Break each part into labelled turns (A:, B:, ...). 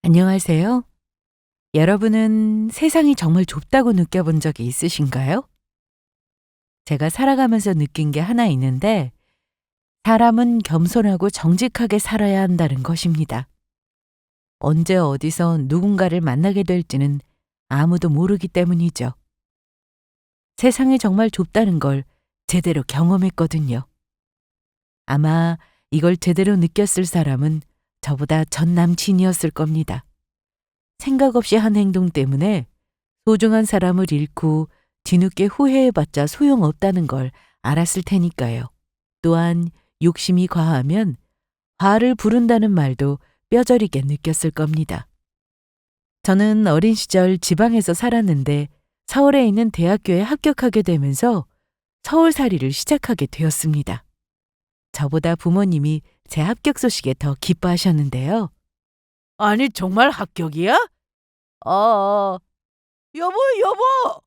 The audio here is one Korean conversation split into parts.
A: 안녕하세요. 여러분은 세상이 정말 좁다고 느껴본 적이 있으신가요? 제가 살아가면서 느낀 게 하나 있는데, 사람은 겸손하고 정직하게 살아야 한다는 것입니다. 언제 어디서 누군가를 만나게 될지는 아무도 모르기 때문이죠. 세상이 정말 좁다는 걸 제대로 경험했거든요. 아마 이걸 제대로 느꼈을 사람은 저보다 전 남친이었을 겁니다. 생각 없이 한 행동 때문에 소중한 사람을 잃고 뒤늦게 후회해봤자 소용없다는 걸 알았을 테니까요. 또한 욕심이 과하면 화를 부른다는 말도 뼈저리게 느꼈을 겁니다. 저는 어린 시절 지방에서 살았는데 서울에 있는 대학교에 합격하게 되면서 서울살이를 시작하게 되었습니다. 저보다 부모님이 제 합격 소식에 더 기뻐하셨는데요.
B: 아니, 정말 합격이야? 어, 여보, 여보!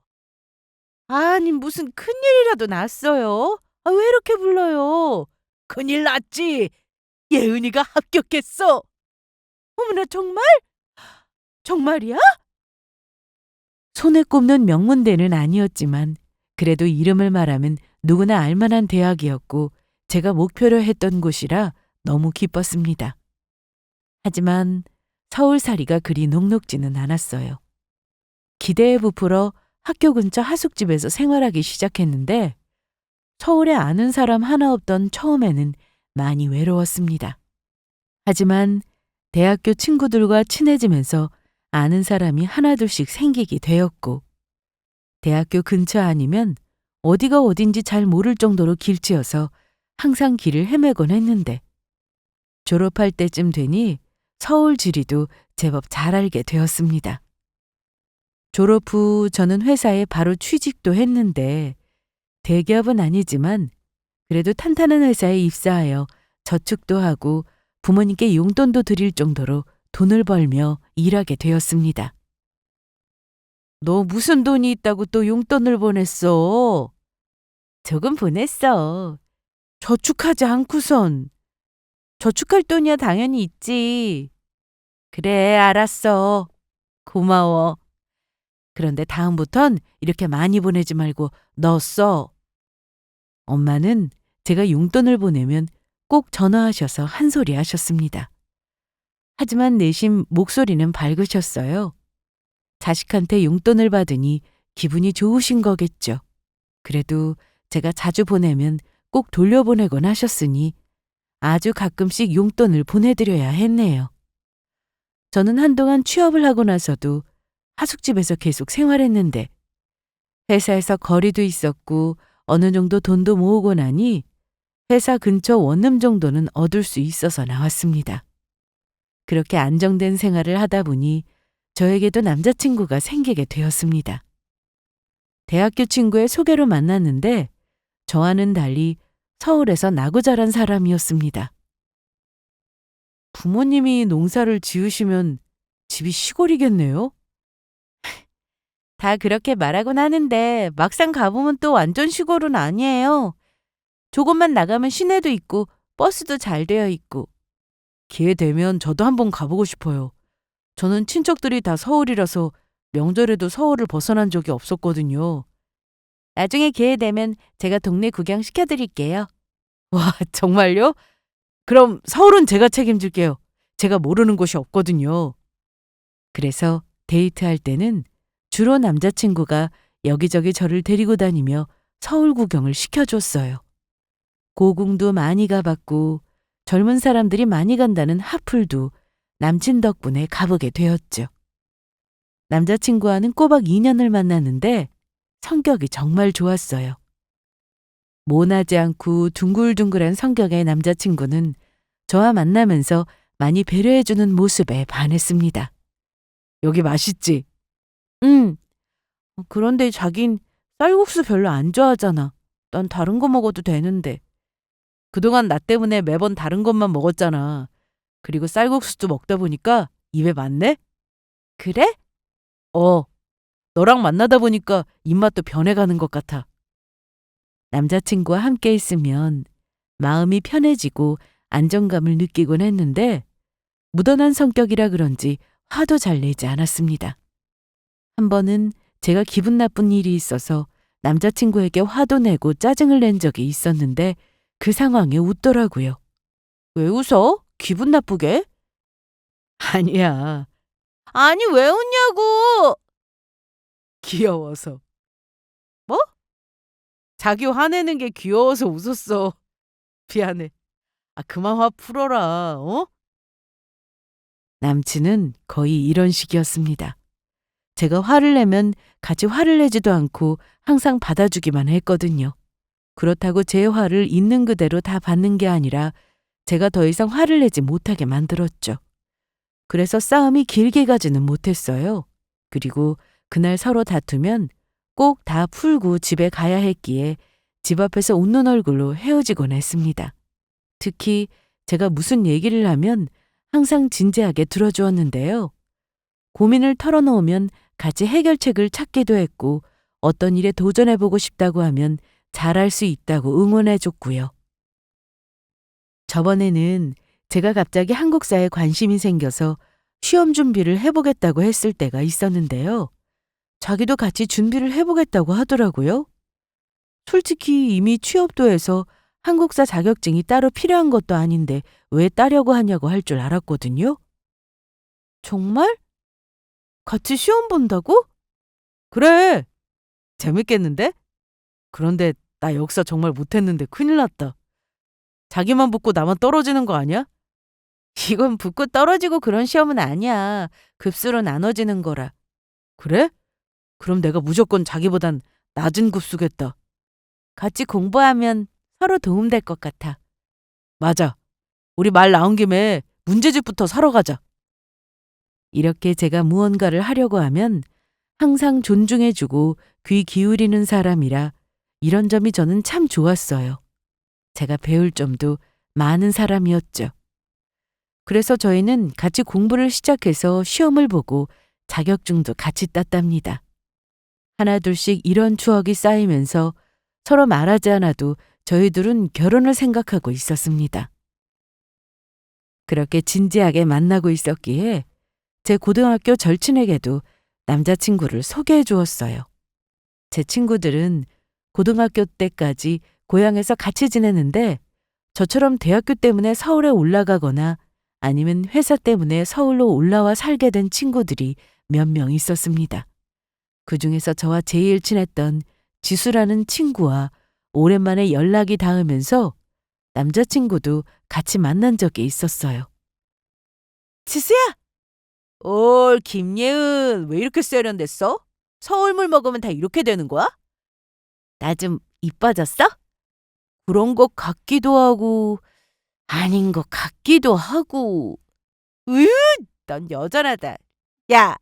A: 아니, 무슨 큰일이라도 났어요? 아, 왜 이렇게 불러요?
B: 큰일 났지? 예은이가 합격했어!
A: 어머나, 정말?
B: 정말이야?
A: 손에 꼽는 명문대는 아니었지만 그래도 이름을 말하면 누구나 알만한 대학이었고 제가 목표로 했던 곳이라 너무 기뻤습니다. 하지만 서울살이가 그리 녹록지는 않았어요. 기대에 부풀어 학교 근처 하숙집에서 생활하기 시작했는데 서울에 아는 사람 하나 없던 처음에는 많이 외로웠습니다. 하지만 대학교 친구들과 친해지면서 아는 사람이 하나둘씩 생기게 되었고 대학교 근처 아니면 어디가 어딘지 잘 모를 정도로 길치여서 항상 길을 헤매곤 했는데 졸업할 때쯤 되니 서울 지리도 제법 잘 알게 되었습니다. 졸업 후 저는 회사에 바로 취직도 했는데 대기업은 아니지만 그래도 탄탄한 회사에 입사하여 저축도 하고 부모님께 용돈도 드릴 정도로 돈을 벌며 일하게 되었습니다. 너 무슨 돈이 있다고 또 용돈을 보냈어? 조금 보냈어. 저축하지 않고선. 저축할 돈이야 당연히 있지. 그래, 알았어. 고마워. 그런데 다음부턴 이렇게 많이 보내지 말고 너 써. 엄마는 제가 용돈을 보내면 꼭 전화하셔서 한 소리 하셨습니다. 하지만 내심 목소리는 밝으셨어요. 자식한테 용돈을 받으니 기분이 좋으신 거겠죠. 그래도 제가 자주 보내면 꼭 돌려보내곤 하셨으니 아주 가끔씩 용돈을 보내드려야 했네요. 저는 한동안 취업을 하고 나서도 하숙집에서 계속 생활했는데 회사에서 거리도 있었고 어느 정도 돈도 모으고 나니 회사 근처 원룸 정도는 얻을 수 있어서 나왔습니다. 그렇게 안정된 생활을 하다 보니 저에게도 남자친구가 생기게 되었습니다. 대학교 친구의 소개로 만났는데 저와는 달리 서울에서 나고 자란 사람이었습니다. 부모님이 농사를 지으시면 집이 시골이겠네요? 다 그렇게 말하곤 하는데 막상 가보면 또 완전 시골은 아니에요. 조금만 나가면 시내도 있고 버스도 잘 되어 있고. 기회 되면 저도 한번 가보고 싶어요. 저는 친척들이 다 서울이라서 명절에도 서울을 벗어난 적이 없었거든요. 나중에 기회 되면 제가 동네 구경 시켜드릴게요. 와, 정말요? 그럼 서울은 제가 책임질게요. 제가 모르는 곳이 없거든요. 그래서 데이트할 때는 주로 남자친구가 여기저기 저를 데리고 다니며 서울 구경을 시켜줬어요. 고궁도 많이 가봤고 젊은 사람들이 많이 간다는 하풀도 남친 덕분에 가보게 되었죠. 남자친구와는 꼬박 2년을 만났는데 성격이 정말 좋았어요. 모나지 않고 둥글둥글한 성격의 남자친구는 저와 만나면서 많이 배려해주는 모습에 반했습니다. 여기 맛있지? 응. 그런데 자긴 쌀국수 별로 안 좋아하잖아. 난 다른 거 먹어도 되는데. 그동안 나 때문에 매번 다른 것만 먹었잖아. 그리고 쌀국수도 먹다 보니까 입에 맞네? 그래? 너랑 만나다 보니까 입맛도 변해가는 것 같아. 남자친구와 함께 있으면 마음이 편해지고 안정감을 느끼곤 했는데 묻어난 성격이라 그런지 화도 잘 내지 않았습니다. 한 번은 제가 기분 나쁜 일이 있어서 남자친구에게 화도 내고 짜증을 낸 적이 있었는데 그 상황에 웃더라고요. 왜 웃어? 기분 나쁘게? 아니야. 아니, 왜 웃냐고! 귀여워서. 뭐? 자기 화내는 게 귀여워서 웃었어. 미안해. 그만 화 풀어라, 어? 남친은 거의 이런 식이었습니다. 제가 화를 내면 같이 화를 내지도 않고 항상 받아주기만 했거든요. 그렇다고 제 화를 있는 그대로 다 받는 게 아니라 제가 더 이상 화를 내지 못하게 만들었죠. 그래서 싸움이 길게 가지는 못했어요. 그리고 그날 서로 다투면 꼭 다 풀고 집에 가야 했기에 집 앞에서 웃는 얼굴로 헤어지곤 했습니다. 특히 제가 무슨 얘기를 하면 항상 진지하게 들어주었는데요. 고민을 털어놓으면 같이 해결책을 찾기도 했고 어떤 일에 도전해보고 싶다고 하면 잘할 수 있다고 응원해줬고요. 저번에는 제가 갑자기 한국사에 관심이 생겨서 시험 준비를 해보겠다고 했을 때가 있었는데요. 자기도 같이 준비를 해보겠다고 하더라고요. 솔직히 이미 취업도 해서 한국사 자격증이 따로 필요한 것도 아닌데 왜 따려고 하냐고 할 줄 알았거든요. 정말? 같이 시험 본다고? 그래. 재밌겠는데? 그런데 나 역사 정말 못했는데 큰일 났다. 자기만 붙고 나만 떨어지는 거 아니야? 이건 붙고 떨어지고 그런 시험은 아니야. 급수로 나눠지는 거라. 그래? 그럼 내가 무조건 자기보단 낮은 급수겠다. 같이 공부하면 서로 도움될 것 같아. 맞아. 우리 말 나온 김에 문제집부터 사러 가자. 이렇게 제가 무언가를 하려고 하면 항상 존중해주고 귀 기울이는 사람이라 이런 점이 저는 참 좋았어요. 제가 배울 점도 많은 사람이었죠. 그래서 저희는 같이 공부를 시작해서 시험을 보고 자격증도 같이 땄답니다. 하나둘씩 이런 추억이 쌓이면서 서로 말하지 않아도 저희들은 결혼을 생각하고 있었습니다. 그렇게 진지하게 만나고 있었기에 제 고등학교 절친에게도 남자친구를 소개해 주었어요. 제 친구들은 고등학교 때까지 고향에서 같이 지내는데 저처럼 대학교 때문에 서울에 올라가거나 아니면 회사 때문에 서울로 올라와 살게 된 친구들이 몇 명 있었습니다. 그중에서 저와 제일 친했던 지수라는 친구와 오랜만에 연락이 닿으면서 남자친구도 같이 만난 적이 있었어요. 지수야! 올 김예은 왜 이렇게 세련됐어? 서울물 먹으면 다 이렇게 되는 거야? 나 좀 이뻐졌어? 그런 것 같기도 하고 아닌 것 같기도 하고. 으, 넌 여전하다. 야,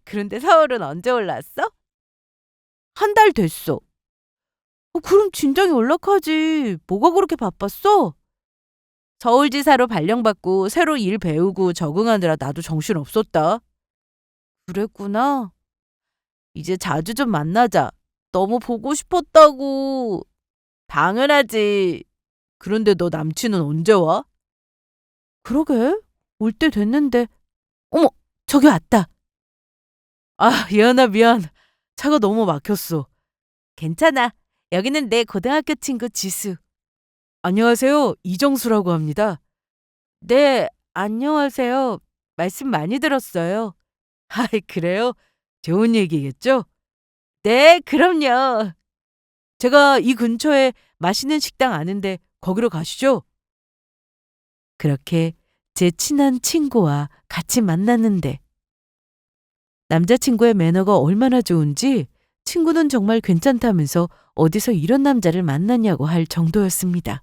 A: 그런데 서울은 언제 올라왔어? 한 달 됐어. 그럼 진작에 연락하지. 뭐가 그렇게 바빴어? 서울지사로 발령받고 새로 일 배우고 적응하느라 나도 정신 없었다. 그랬구나. 이제 자주 좀 만나자. 너무 보고 싶었다고. 당연하지. 그런데 너 남친은 언제 와? 그러게. 올 때 됐는데. 어머, 저기 왔다. 예은아 미안. 차가 너무 막혔어. 괜찮아. 여기는 내 고등학교 친구 지수. 안녕하세요. 이정수라고 합니다. 네, 안녕하세요. 말씀 많이 들었어요. 그래요? 좋은 얘기겠죠? 네, 그럼요. 제가 이 근처에 맛있는 식당 아는데 거기로 가시죠. 그렇게 제 친한 친구와 같이 만났는데 남자친구의 매너가 얼마나 좋은지 친구는 정말 괜찮다면서 어디서 이런 남자를 만났냐고 할 정도였습니다.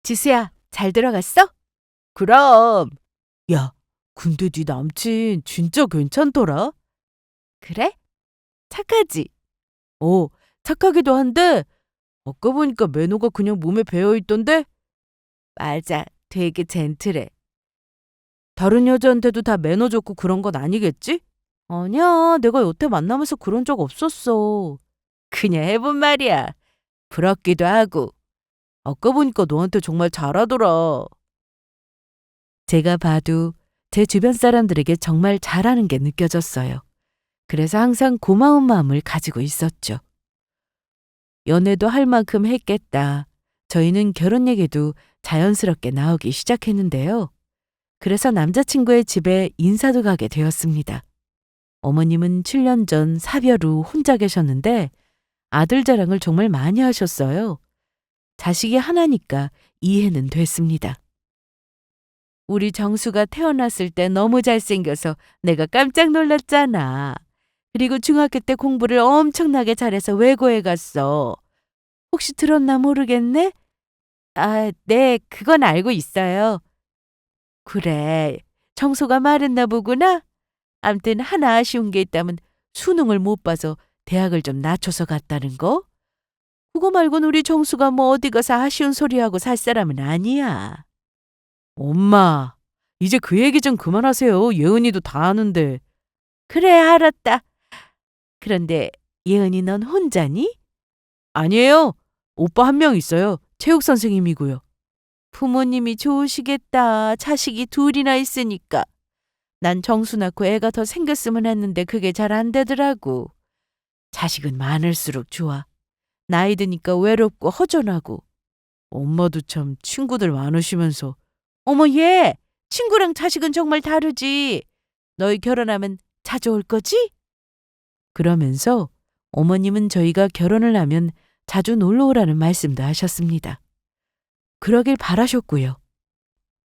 A: 지수야, 잘 들어갔어? 그럼. 야, 근데 네 남친 진짜 괜찮더라? 그래? 착하지? 착하기도 한데 아까 보니까 매너가 그냥 몸에 배어있던데? 맞아, 되게 젠틀해. 다른 여자한테도 다 매너 좋고 그런 건 아니겠지? 아니야, 내가 여태 만나면서 그런 적 없었어. 그냥 해본 말이야. 부럽기도 하고. 아까 보니까 너한테 정말 잘하더라. 제가 봐도 제 주변 사람들에게 정말 잘하는 게 느껴졌어요. 그래서 항상 고마운 마음을 가지고 있었죠. 연애도 할 만큼 했겠다. 저희는 결혼 얘기도 자연스럽게 나오기 시작했는데요. 그래서 남자친구의 집에 인사도 가게 되었습니다. 어머님은 7년 전 사별 후 혼자 계셨는데 아들 자랑을 정말 많이 하셨어요. 자식이 하나니까 이해는 됐습니다. 우리 정수가 태어났을 때 너무 잘생겨서 내가 깜짝 놀랐잖아. 그리고 중학교 때 공부를 엄청나게 잘해서 외고에 갔어. 혹시 들었나 모르겠네? 아, 네, 그건 알고 있어요. 그래, 정수가 말했나 보구나? 암튼 하나 아쉬운 게 있다면 수능을 못 봐서 대학을 좀 낮춰서 갔다는 거? 그거 말고는 우리 정수가 뭐 어디 가서 아쉬운 소리하고 살 사람은 아니야. 엄마, 이제 그 얘기 좀 그만하세요. 예은이도 다 아는데. 그래, 알았다. 그런데 예은이 넌 혼자니? 아니에요. 오빠 한 명 있어요. 체육 선생님이고요. 부모님이 좋으시겠다. 자식이 둘이나 있으니까. 난 정수 낳고 애가 더 생겼으면 했는데 그게 잘 안 되더라고. 자식은 많을수록 좋아. 나이 드니까 외롭고 허전하고. 엄마도 참 친구들 많으시면서. 어머 얘! 친구랑 자식은 정말 다르지. 너희 결혼하면 자주 올 거지? 그러면서 어머님은 저희가 결혼을 하면 자주 놀러 오라는 말씀도 하셨습니다. 그러길 바라셨고요.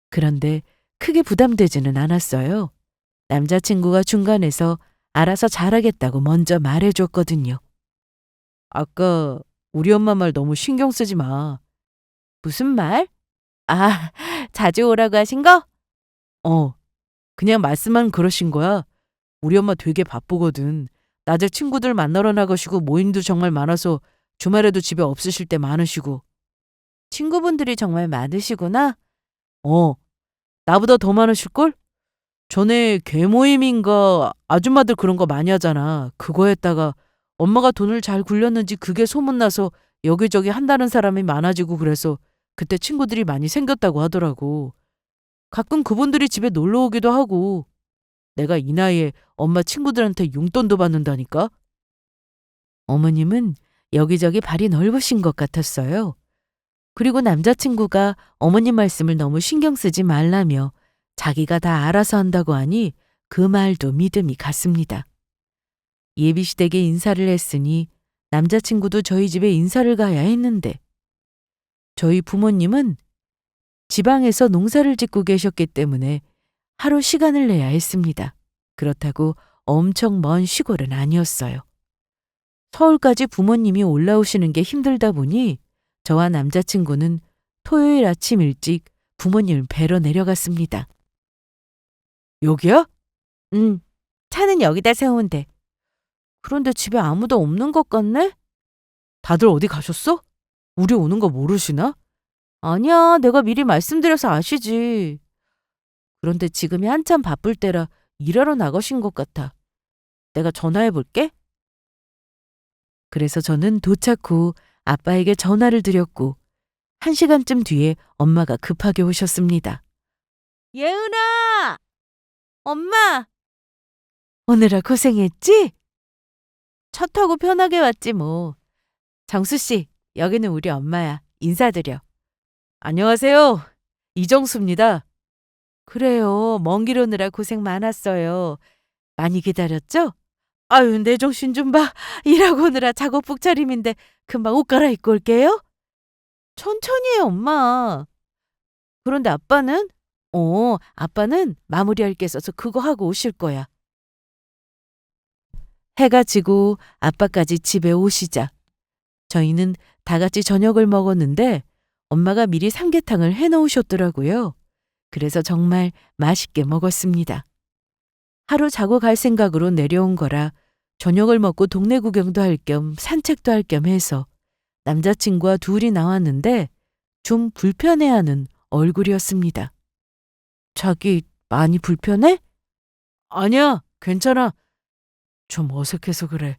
A: 그런데 크게 부담되지는 않았어요. 남자친구가 중간에서 알아서 잘하겠다고 먼저 말해줬거든요. 아까 우리 엄마 말 너무 신경 쓰지 마. 무슨 말? 아, 자주 오라고 하신 거? 그냥 말씀만 그러신 거야. 우리 엄마 되게 바쁘거든. 낮에 친구들 만나러 나가시고 모임도 정말 많아서 주말에도 집에 없으실 때 많으시고. 친구분들이 정말 많으시구나? 나보다 더 많으실걸? 전에 개모임인가 아줌마들 그런 거 많이 하잖아. 그거 했다가 엄마가 돈을 잘 굴렸는지 그게 소문나서 여기저기 한다는 사람이 많아지고 그래서 그때 친구들이 많이 생겼다고 하더라고. 가끔 그분들이 집에 놀러 오기도 하고. 내가 이 나이에 엄마 친구들한테 용돈도 받는다니까? 어머님은 여기저기 발이 넓으신 것 같았어요. 그리고 남자친구가 어머님 말씀을 너무 신경 쓰지 말라며 자기가 다 알아서 한다고 하니 그 말도 믿음이 갔습니다. 예비시댁에 인사를 했으니 남자친구도 저희 집에 인사를 가야 했는데 저희 부모님은 지방에서 농사를 짓고 계셨기 때문에 하루 시간을 내야 했습니다. 그렇다고 엄청 먼 시골은 아니었어요. 서울까지 부모님이 올라오시는 게 힘들다 보니 저와 남자친구는 토요일 아침 일찍 부모님을 뵈러 내려갔습니다. 여기야? 응, 차는 여기다 세우면 돼. 그런데 집에 아무도 없는 것 같네? 다들 어디 가셨어? 우리 오는 거 모르시나? 아니야, 내가 미리 말씀드려서 아시지. 그런데 지금이 한참 바쁠 때라 일하러 나가신 것 같아. 내가 전화해 볼게. 그래서 저는 도착 후 아빠에게 전화를 드렸고 1시간쯤 뒤에 엄마가 급하게 오셨습니다. 예은아! 엄마! 오느라 고생했지? 차 타고 편하게 왔지 뭐. 정수 씨, 여기는 우리 엄마야. 인사드려. 안녕하세요. 이정수입니다. 그래요. 먼 길 오느라 고생 많았어요. 많이 기다렸죠? 아유, 내 정신 좀 봐. 일하고 오느라 작업 북차림인데 금방 옷 갈아입고 올게요. 천천히 해, 엄마. 그런데 아빠는? 아빠는 마무리할 게 있어서 그거 하고 오실 거야. 해가 지고 아빠까지 집에 오시자 저희는 다 같이 저녁을 먹었는데 엄마가 미리 삼계탕을 해놓으셨더라고요. 그래서 정말 맛있게 먹었습니다. 하루 자고 갈 생각으로 내려온 거라 저녁을 먹고 동네 구경도 할 겸 산책도 할 겸 해서 남자친구와 둘이 나왔는데 좀 불편해하는 얼굴이었습니다. 자기 많이 불편해? 아니야, 괜찮아. 좀 어색해서 그래.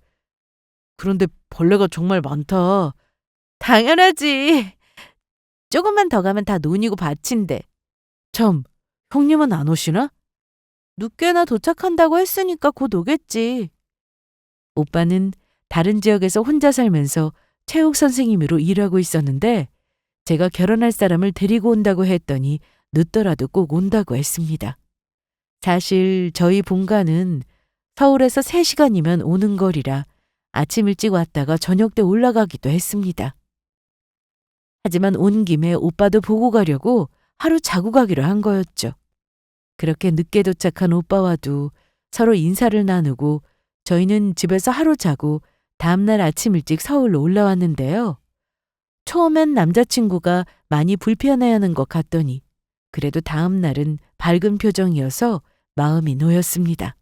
A: 그런데 벌레가 정말 많다. 당연하지. 조금만 더 가면 다 논이고 밭인데. 참,
B: 형님은 안 오시나?
A: 늦게나 도착한다고 했으니까 곧 오겠지. 오빠는 다른 지역에서 혼자 살면서 체육 선생님으로 일하고 있었는데 제가 결혼할 사람을 데리고 온다고 했더니 늦더라도 꼭 온다고 했습니다. 사실 저희 본가는 서울에서 3시간이면 오는 거리라 아침 일찍 왔다가 저녁 때 올라가기도 했습니다. 하지만 온 김에 오빠도 보고 가려고 하루 자고 가기로 한 거였죠. 그렇게 늦게 도착한 오빠와도 서로 인사를 나누고 저희는 집에서 하루 자고 다음날 아침 일찍 서울로 올라왔는데요. 처음엔 남자친구가 많이 불편해하는 것 같더니 그래도 다음날은 밝은 표정이어서 마음이 놓였습니다.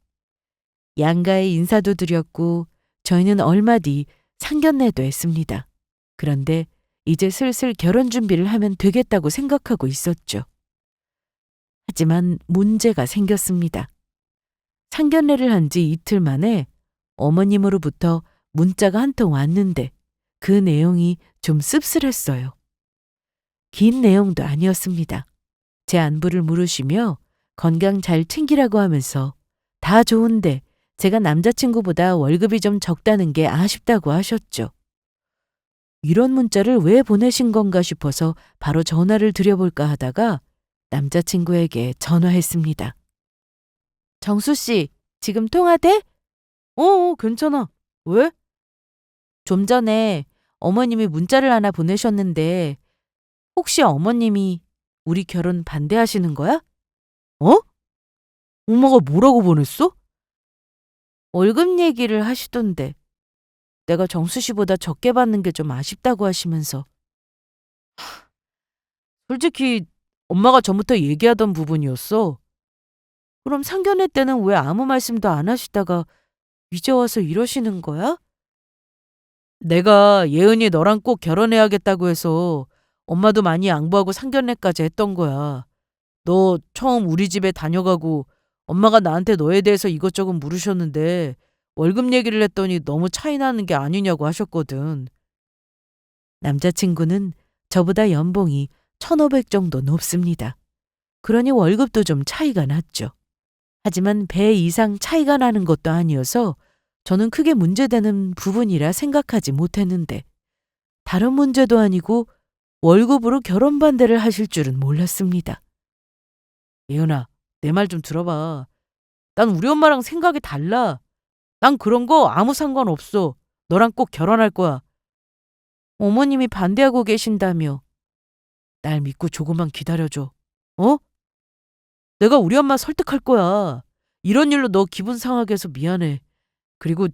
A: 양가에 인사도 드렸고 저희는 얼마 뒤 상견례도 했습니다. 그런데 이제 슬슬 결혼 준비를 하면 되겠다고 생각하고 있었죠. 하지만 문제가 생겼습니다. 상견례를 한 지 이틀 만에 어머님으로부터 문자가 한 통 왔는데 그 내용이 좀 씁쓸했어요. 긴 내용도 아니었습니다. 제 안부를 물으시며 건강 잘 챙기라고 하면서 다 좋은데 제가 남자친구보다 월급이 좀 적다는 게 아쉽다고 하셨죠. 이런 문자를 왜 보내신 건가 싶어서 바로 전화를 드려볼까 하다가 남자친구에게 전화했습니다. 정수 씨, 지금 통화돼?
B: 괜찮아. 왜?
A: 좀 전에 어머님이 문자를 하나 보내셨는데 혹시 어머님이 우리 결혼 반대하시는 거야?
B: 어? 엄마가 뭐라고 보냈어?
A: 월급 얘기를 하시던데 내가 정수 씨보다 적게 받는 게 좀 아쉽다고 하시면서.
B: 솔직히 엄마가 전부터 얘기하던 부분이었어.
A: 그럼 상견례 때는 왜 아무 말씀도 안 하시다가 이제 와서 이러시는 거야?
B: 내가 예은이 너랑 꼭 결혼해야겠다고 해서 엄마도 많이 양보하고 상견례까지 했던 거야. 너 처음 우리 집에 다녀가고 엄마가 나한테 너에 대해서 이것저것 물으셨는데 월급 얘기를 했더니 너무 차이 나는 게 아니냐고 하셨거든.
A: 남자친구는 저보다 연봉이 1,500 정도 높습니다. 그러니 월급도 좀 차이가 났죠. 하지만 배 이상 차이가 나는 것도 아니어서 저는 크게 문제되는 부분이라 생각하지 못했는데 다른 문제도 아니고 월급으로 결혼 반대를 하실 줄은 몰랐습니다.
B: 예은아, 내 말 좀 들어봐. 난 우리 엄마랑 생각이 달라. 난 그런 거 아무 상관없어. 너랑 꼭 결혼할 거야.
A: 어머님이 반대하고 계신다며.
B: 날 믿고 조금만 기다려줘. 어? 내가 우리 엄마 설득할 거야. 이런 일로 너 기분 상하게 해서 미안해. 그리고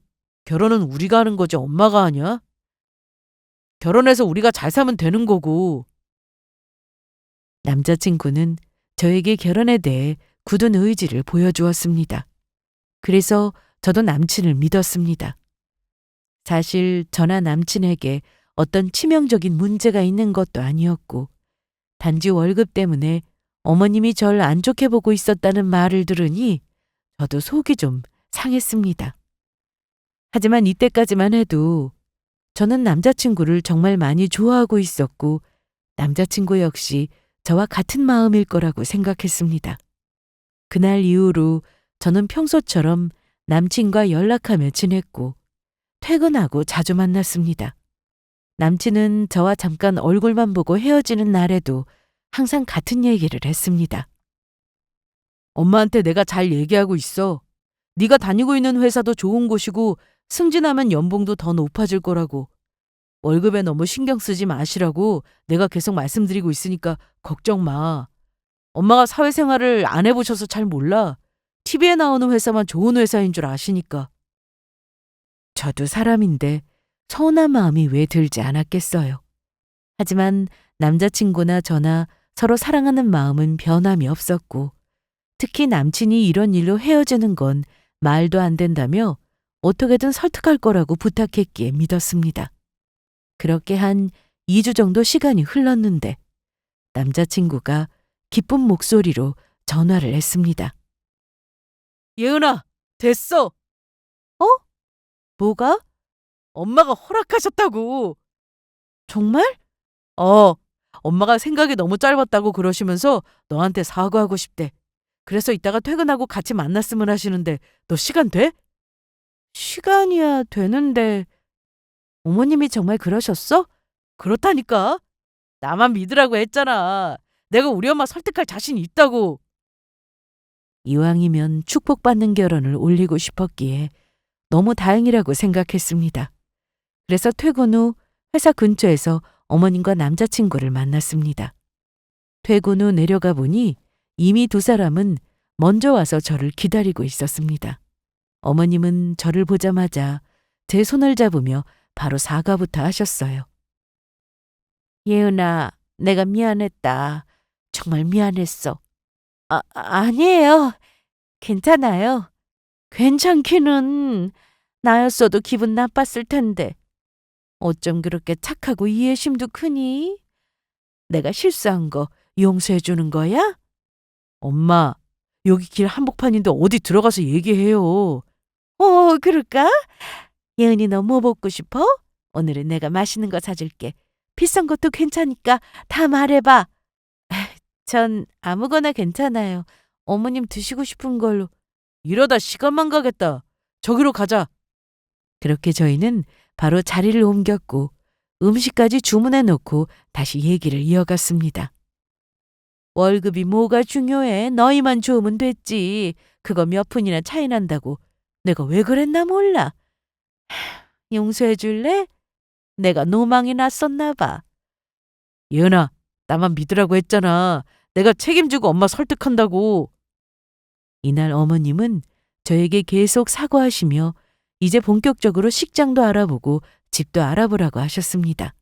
B: 결혼은 우리가 하는 거지 엄마가 하냐? 결혼해서 우리가 잘 살면 되는 거고.
A: 남자친구는 저에게 결혼에 대해 굳은 의지를 보여주었습니다. 그래서 저도 남친을 믿었습니다. 사실 저나 남친에게 어떤 치명적인 문제가 있는 것도 아니었고 단지 월급 때문에 어머님이 절 안 좋게 보고 있었다는 말을 들으니 저도 속이 좀 상했습니다. 하지만 이때까지만 해도 저는 남자친구를 정말 많이 좋아하고 있었고 남자친구 역시 저와 같은 마음일 거라고 생각했습니다. 그날 이후로 저는 평소처럼 남친과 연락하며 지냈고 퇴근하고 자주 만났습니다. 남친은 저와 잠깐 얼굴만 보고 헤어지는 날에도 항상 같은 얘기를 했습니다.
B: 엄마한테 내가 잘 얘기하고 있어. 네가 다니고 있는 회사도 좋은 곳이고 승진하면 연봉도 더 높아질 거라고. 월급에 너무 신경 쓰지 마시라고 내가 계속 말씀드리고 있으니까 걱정 마. 엄마가 사회생활을 안 해보셔서 잘 몰라. TV에 나오는 회사만 좋은 회사인 줄 아시니까.
A: 저도 사람인데 서운한 마음이 왜 들지 않았겠어요. 하지만 남자친구나 저나 서로 사랑하는 마음은 변함이 없었고 특히 남친이 이런 일로 헤어지는 건 말도 안 된다며 어떻게든 설득할 거라고 부탁했기에 믿었습니다. 그렇게 한 2주 정도 시간이 흘렀는데 남자친구가 기쁜 목소리로 전화를 했습니다.
B: 예은아, 됐어.
A: 뭐가?
B: 엄마가 허락하셨다고.
A: 정말?
B: 엄마가 생각이 너무 짧았다고 그러시면서 너한테 사과하고 싶대. 그래서 이따가 퇴근하고 같이 만났으면 하시는데 너 시간 돼? 시간이야 되는데 어머님이 정말 그러셨어? 그렇다니까. 나만 믿으라고 했잖아. 내가 우리 엄마 설득할 자신이 있다고. 이왕이면 축복받는 결혼을 올리고 싶었기에 너무 다행이라고 생각했습니다. 그래서 퇴근 후 회사 근처에서 어머님과 남자친구를 만났습니다. 퇴근 후 내려가 보니 이미 두 사람은 먼저 와서 저를 기다리고 있었습니다. 어머님은 저를 보자마자 제 손을 잡으며 바로 사과부터 하셨어요. 예은아, 내가 미안했다. 정말 미안했어. 아니에요. 괜찮아요. 괜찮기는 나였어도 기분 나빴을 텐데. 어쩜 그렇게 착하고 이해심도 크니? 내가 실수한 거 용서해 주는 거야? 엄마, 여기 길 한복판인데 어디 들어가서 얘기해요. 그럴까? 예은이 너 뭐 먹고 싶어? 오늘은 내가 맛있는 거 사줄게. 비싼 것도 괜찮으니까 다 말해봐. 전 아무거나 괜찮아요. 어머님 드시고 싶은 걸로. 이러다 시간만 가겠다. 저기로 가자. 그렇게 저희는 바로 자리를 옮겼고 음식까지 주문해 놓고 다시 얘기를 이어갔습니다. 월급이 뭐가 중요해? 너희만 좋으면 됐지. 그거 몇 푼이나 차이 난다고. 내가 왜 그랬나 몰라. 용서해 줄래? 내가 노망이 났었나 봐. 예은아, 나만 믿으라고 했잖아. 내가 책임지고 엄마 설득한다고. 이날 어머님은 저에게 계속 사과하시며 이제 본격적으로 식장도 알아보고 집도 알아보라고 하셨습니다.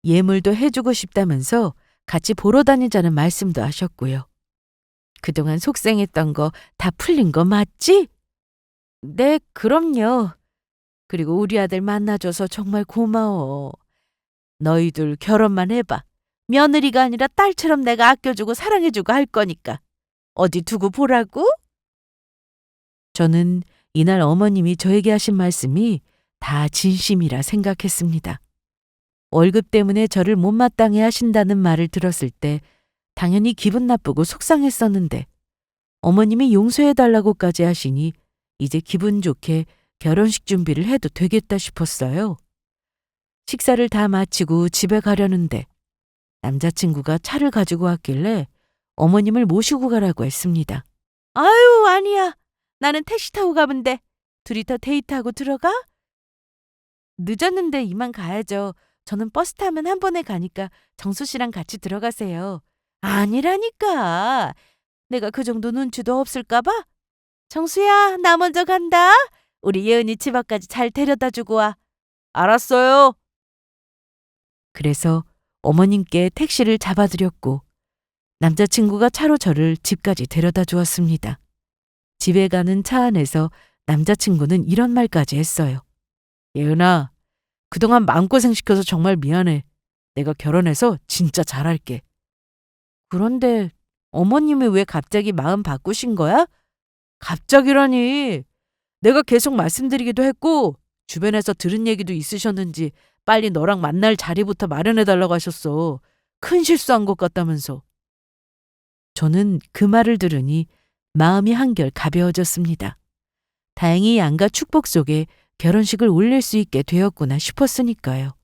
B: 예물도 해주고 싶다면서 같이 보러 다니자는 말씀도 하셨고요. 그동안 속상했던 거 다 풀린 거 맞지? 네, 그럼요. 그리고 우리 아들 만나줘서 정말 고마워. 너희들 결혼만 해봐. 며느리가 아니라 딸처럼 내가 아껴주고 사랑해주고 할 거니까. 어디 두고 보라고? 저는 이날 어머님이 저에게 하신 말씀이 다 진심이라 생각했습니다. 월급 때문에 저를 못마땅해 하신다는 말을 들었을 때 당연히 기분 나쁘고 속상했었는데 어머님이 용서해달라고까지 하시니 이제 기분 좋게 결혼식 준비를 해도 되겠다 싶었어요. 식사를 다 마치고 집에 가려는데 남자친구가 차를 가지고 왔길래 어머님을 모시고 가라고 했습니다. 아유, 아니야. 나는 택시 타고 가면 돼. 둘이 더 데이트하고 들어가? 늦었는데 이만 가야죠. 저는 버스 타면 한 번에 가니까 정수 씨랑 같이 들어가세요. 아니라니까. 내가 그 정도 눈치도 없을까 봐? 정수야, 나 먼저 간다. 우리 예은이 집 앞까지 잘 데려다 주고 와. 알았어요. 그래서 어머님께 택시를 잡아드렸고 남자친구가 차로 저를 집까지 데려다 주었습니다. 집에 가는 차 안에서 남자친구는 이런 말까지 했어요. 예은아, 그동안 마음고생 시켜서 정말 미안해. 내가 결혼해서 진짜 잘할게. 그런데 어머님이 왜 갑자기 마음 바꾸신 거야? 갑자기라니. 내가 계속 말씀드리기도 했고 주변에서 들은 얘기도 있으셨는지 빨리 너랑 만날 자리부터 마련해달라고 하셨어. 큰 실수한 것 같다면서. 저는 그 말을 들으니 마음이 한결 가벼워졌습니다. 다행히 양가 축복 속에 결혼식을 올릴 수 있게 되었구나 싶었으니까요.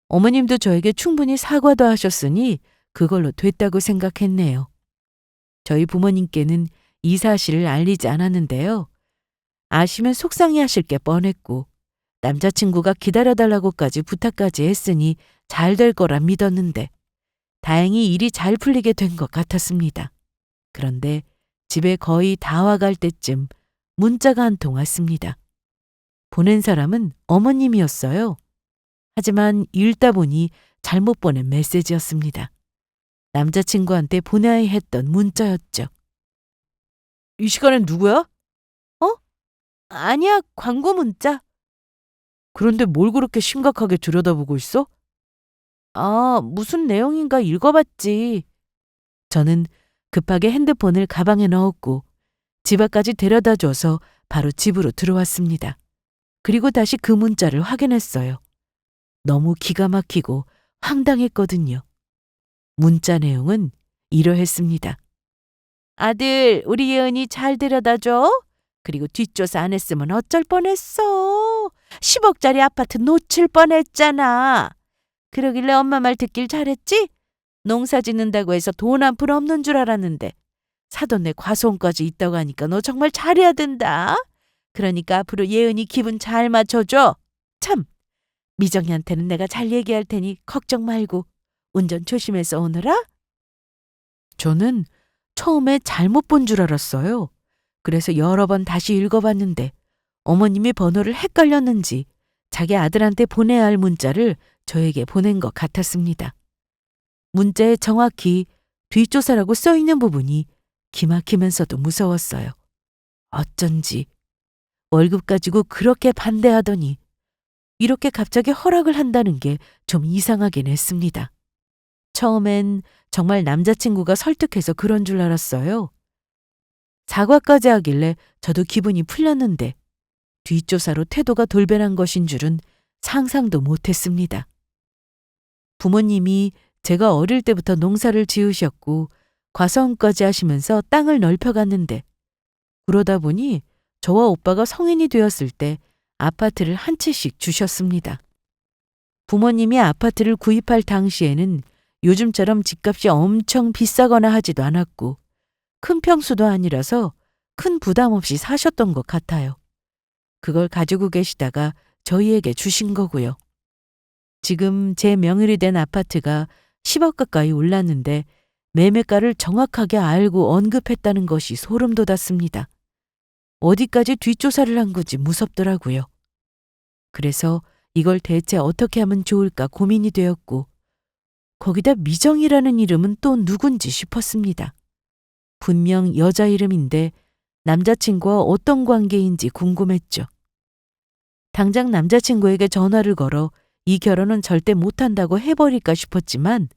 B: 어머님도 저에게 충분히 사과도 하셨으니 그걸로 됐다고 생각했네요. 저희 부모님께는 이 사실을 알리지 않았는데요. 아시면 속상해하실 게 뻔했고 남자친구가 기다려달라고까지 부탁까지 했으니 잘 될 거라 믿었는데 다행히 일이 잘 풀리게 된 것 같았습니다. 그런데 집에 거의 다 와갈 때쯤 문자가 한 통 왔습니다. 보낸 사람은 어머님이었어요. 하지만 읽다 보니 잘못 보낸 메시지였습니다. 남자친구한테 보내야 했던 문자였죠. 이 시간엔 누구야? 아니야, 광고 문자. 그런데 뭘 그렇게 심각하게 들여다보고 있어? 무슨 내용인가 읽어봤지. 저는 급하게 핸드폰을 가방에 넣었고 집 앞까지 데려다 줘서 바로 집으로 들어왔습니다. 그리고 다시 그 문자를 확인했어요. 너무 기가 막히고 황당했거든요. 문자 내용은 이러했습니다.
A: 아들, 우리 예은이 잘 데려다줘. 그리고 뒷조사 안 했으면 어쩔 뻔했어. 10억짜리 아파트 놓칠 뻔했잖아. 그러길래 엄마 말 듣길 잘했지? 농사 짓는다고 해서 돈 한 푼 없는 줄 알았는데 사돈네 과수원까지 있다고 하니까 너 정말 잘해야 된다. 그러니까 앞으로 예은이 기분 잘 맞춰줘. 참, 미정이한테는 내가 잘 얘기할 테니 걱정 말고 운전 조심해서 오너라.
B: 저는 처음에 잘못 본 줄 알았어요. 그래서 여러 번 다시 읽어봤는데 어머님이 번호를 헷갈렸는지 자기 아들한테 보내야 할 문자를 저에게 보낸 것 같았습니다. 문자에 정확히 뒷조사라고 써 있는 부분이 기막히면서도 무서웠어요. 어쩐지 월급 가지고 그렇게 반대하더니 이렇게 갑자기 허락을 한다는 게 좀 이상하긴 했습니다. 처음엔 정말 남자친구가 설득해서 그런 줄 알았어요. 사과까지 하길래 저도 기분이 풀렸는데 뒷조사로 태도가 돌변한 것인 줄은 상상도 못했습니다. 부모님이 제가 어릴 때부터 농사를 지으셨고 과수원까지 하시면서 땅을 넓혀갔는데 그러다 보니 저와 오빠가 성인이 되었을 때 아파트를 한 채씩 주셨습니다. 부모님이 아파트를 구입할 당시에는 요즘처럼 집값이 엄청 비싸거나 하지도 않았고 큰 평수도 아니라서 큰 부담 없이 사셨던 것 같아요. 그걸 가지고 계시다가 저희에게 주신 거고요. 지금 제 명의로 된 아파트가 10억 가까이 올랐는데 매매가를 정확하게 알고 언급했다는 것이 소름 돋았습니다. 어디까지 뒷조사를 한 건지 무섭더라고요. 그래서 이걸 대체 어떻게 하면 좋을까 고민이 되었고 거기다 미정이라는 이름은 또 누군지 싶었습니다. 분명 여자 이름인데 남자친구와 어떤 관계인지 궁금했죠. 당장 남자친구에게 전화를 걸어 이 결혼은 절대 못한다고 해버릴까 싶었지만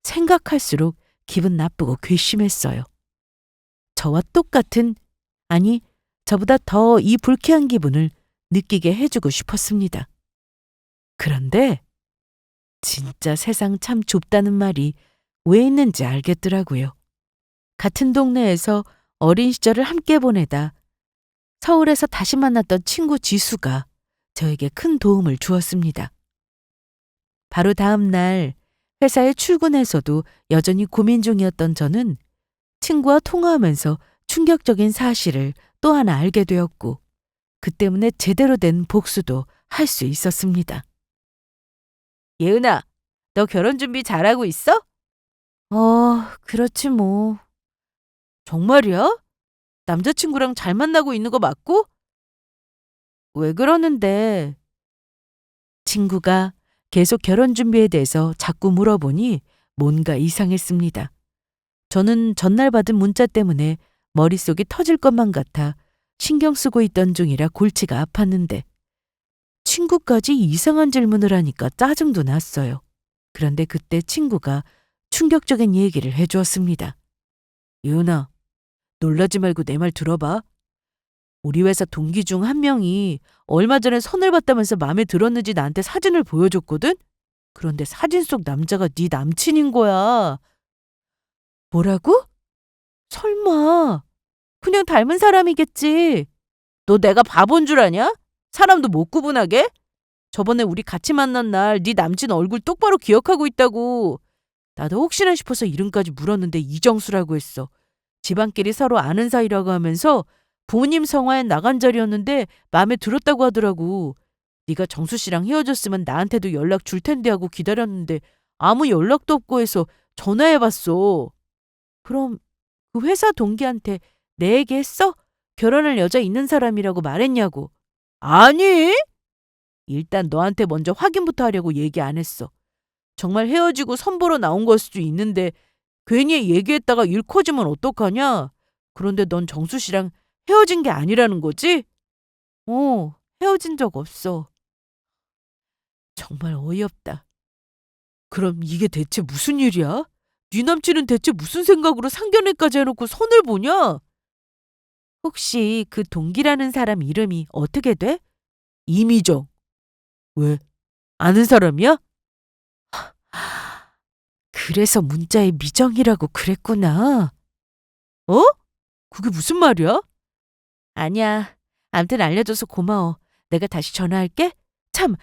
B: 생각할수록 기분 나쁘고 괘씸했어요. 저와 똑같은, 아니 저보다 더 이 불쾌한 기분을 느끼게 해주고 싶었습니다. 그런데 진짜 세상 참 좁다는 말이 왜 있는지 알겠더라고요. 같은 동네에서 어린 시절을 함께 보내다 서울에서 다시 만났던 친구 지수가 저에게 큰 도움을 주었습니다. 바로 다음 날 회사에 출근해서도 여전히 고민 중이었던 저는 친구와 통화하면서 충격적인 사실을 또 하나 알게 되었고 그 때문에 제대로 된 복수도 할 수 있었습니다.
A: 예은아, 너 결혼 준비 잘하고 있어?
B: 그렇지 뭐.
A: 정말이야? 남자친구랑 잘 만나고 있는 거 맞고? 왜 그러는데?
B: 친구가 계속 결혼 준비에 대해서 자꾸 물어보니 뭔가 이상했습니다. 저는 전날 받은 문자 때문에 머릿속이 터질 것만 같아 신경 쓰고 있던 중이라 골치가 아팠는데 친구까지 이상한 질문을 하니까 짜증도 났어요. 그런데 그때 친구가 충격적인 얘기를 해주었습니다. 예은아, 놀라지 말고 내 말 들어봐. 우리 회사 동기 중 한 명이 얼마 전에 선을 봤다면서 마음에 들었는지 나한테 사진을 보여줬거든? 그런데 사진 속 남자가 네 남친인 거야. 뭐라고? 설마 그냥 닮은 사람이겠지.
A: 너 내가 바본 줄 아냐? 사람도 못 구분하게? 저번에 우리 같이 만난 날 네 남친 얼굴 똑바로 기억하고 있다고. 나도 혹시나 싶어서 이름까지 물었는데 이정수라고 했어. 집안끼리 서로 아는 사이라고 하면서 부모님 성화에 나간 자리였는데 마음에 들었다고 하더라고. 네가 정수 씨랑 헤어졌으면 나한테도 연락 줄 텐데 하고 기다렸는데 아무 연락도 없고 해서 전화해봤어. 그럼 그 회사 동기한테 내 얘기 했어? 결혼할 여자 있는 사람이라고 말했냐고. 아니? 일단 너한테 먼저 확인부터 하려고 얘기 안 했어. 정말 헤어지고 선보러 나온 걸 수도 있는데 괜히 얘기했다가 일 커지면 어떡하냐? 그런데 넌 정수 씨랑 헤어진 게 아니라는 거지? 헤어진 적 없어. 정말 어이없다. 그럼 이게 대체 무슨 일이야? 네 남친은 대체 무슨 생각으로 상견례까지 해놓고 선을 보냐? 혹시 그 동기라는 사람 이름이 어떻게 돼? 이미정. 왜? 아는 사람이야? 그래서 문자에 미정이라고 그랬구나.
B: 어? 그게 무슨 말이야?
A: 아니야. 암튼 알려줘서 고마워. 내가 다시 전화할게. 참,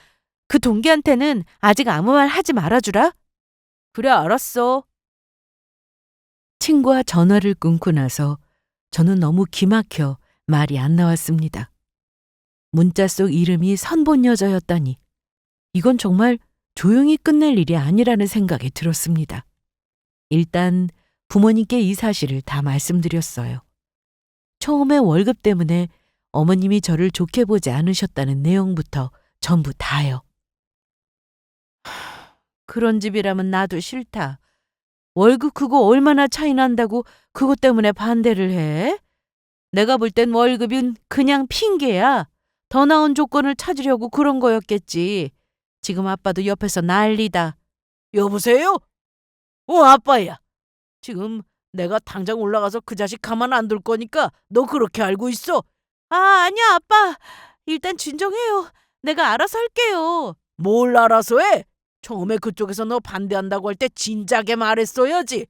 A: 그 동기한테는 아직 아무 말 하지 말아주라.
B: 그래, 알았어. 친구와 전화를 끊고 나서 저는 너무 기막혀 말이 안 나왔습니다. 문자 속 이름이 선본 여자였다니 이건 정말 조용히 끝낼 일이 아니라는 생각이 들었습니다. 일단 부모님께 이 사실을 다 말씀드렸어요. 처음에 월급 때문에 어머님이 저를 좋게 보지 않으셨다는 내용부터 전부 다요. 그런 집이라면 나도 싫다. 월급 그거 얼마나 차이 난다고 그것 때문에 반대를 해? 내가 볼 땐 월급은 그냥 핑계야. 더 나은 조건을 찾으려고 그런 거였겠지. 지금 아빠도 옆에서 난리다. 여보세요? 아빠야. 지금 내가 당장 올라가서 그 자식 가만 안 둘 거니까 너 그렇게 알고 있어. 아니야, 아빠. 일단 진정해요. 내가 알아서 할게요. 뭘 알아서 해? 처음에 그쪽에서 너 반대한다고 할 때 진작에 말했어야지.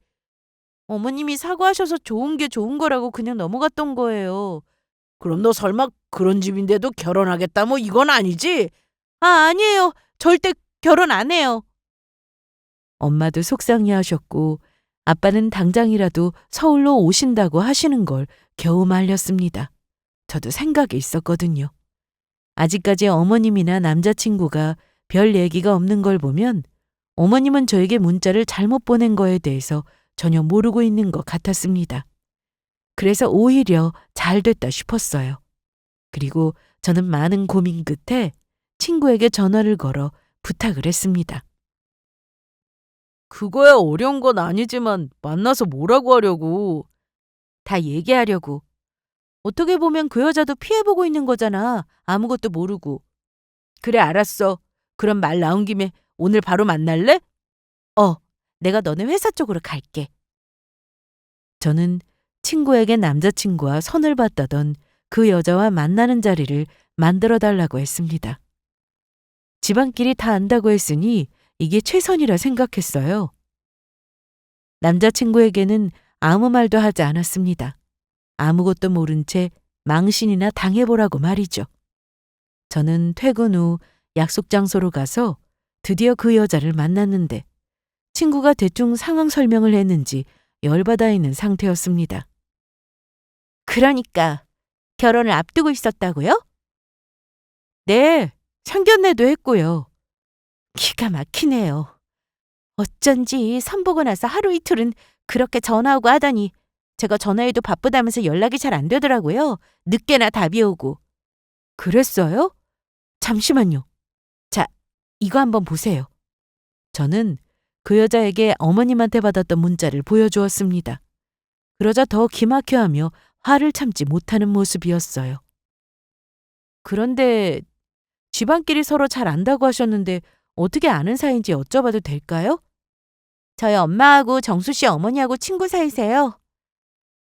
B: 어머님이 사과하셔서 좋은 게 좋은 거라고 그냥 넘어갔던 거예요. 그럼 너 설마 그런 집인데도 결혼하겠다 뭐 이건 아니지? 아니에요. 절대 결혼 안 해요. 엄마도 속상해 하셨고 아빠는 당장이라도 서울로 오신다고 하시는 걸 겨우 말렸습니다. 저도 생각이 있었거든요. 아직까지 어머님이나 남자친구가 별 얘기가 없는 걸 보면 어머님은 저에게 문자를 잘못 보낸 거에 대해서 전혀 모르고 있는 것 같았습니다. 그래서 오히려 잘 됐다 싶었어요. 그리고 저는 많은 고민 끝에 친구에게 전화를 걸어 부탁을 했습니다. 그거야 어려운 건 아니지만 만나서 뭐라고 하려고. 다 얘기하려고. 어떻게 보면 그 여자도 피해보고 있는 거잖아. 아무것도 모르고. 그래, 알았어. 그럼 말 나온 김에 오늘 바로 만날래? 내가 너네 회사 쪽으로 갈게. 저는 친구에게 남자친구와 선을 봤다던 그 여자와 만나는 자리를 만들어 달라고 했습니다. 집안끼리 다 안다고 했으니 이게 최선이라 생각했어요. 남자친구에게는 아무 말도 하지 않았습니다. 아무것도 모른 채 망신이나 당해보라고 말이죠. 저는 퇴근 후 약속 장소로 가서 드디어 그 여자를 만났는데 친구가 대충 상황 설명을 했는지 열받아 있는 상태였습니다. 그러니까 결혼을 앞두고 있었다고요? 네, 상견례도 했고요. 기가 막히네요. 어쩐지 선보고 나서 하루 이틀은 그렇게 전화오고 하더니 제가 전화해도 바쁘다면서 연락이 잘 안 되더라고요. 늦게나 답이 오고. 그랬어요? 잠시만요. 자, 이거 한번 보세요. 저는 그 여자에게 어머님한테 받았던 문자를 보여주었습니다. 그러자 더 기막혀하며 화를 참지 못하는 모습이었어요. 그런데 집안끼리 서로 잘 안다고 하셨는데 어떻게 아는 사이인지 여쭤봐도 될까요? 저희 엄마하고 정수 씨 어머니하고 친구 사이세요.